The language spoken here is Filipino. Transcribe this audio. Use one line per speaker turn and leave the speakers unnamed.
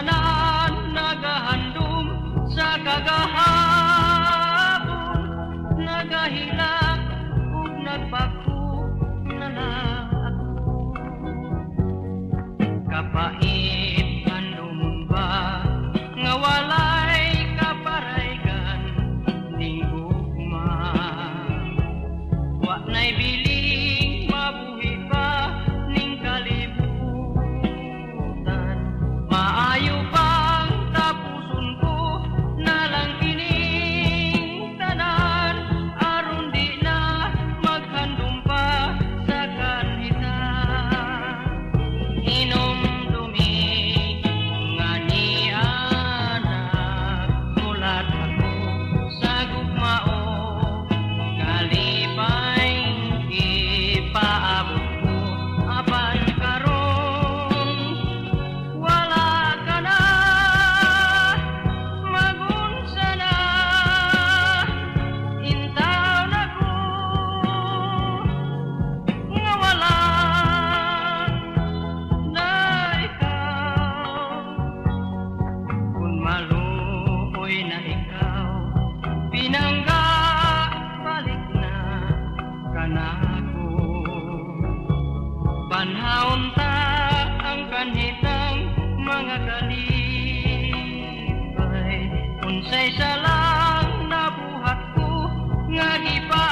tanan nagahandom sa kagahapon, nagahilak ug nagbago na lang ako. Kapait handom ba nga walay kaparaygan ning gugma, wa nay biling mabuhi pa ning kalibutan. Maayo bang tapuson ko na lang kining tanan aron di na maghandom pa sa kanhitan. Inom dumi nga ni anak mulat ako sa gugmao, kalipay ipaabot ko apan karon wala ka na, magunsa na, intaw na ko nga wala na ikaw. Kung maluoy na ikaw, pinangga balik na kanako. Panahon ta ang kanhitang mga kalipay, unsay sa lang nabuhat ko nga gipa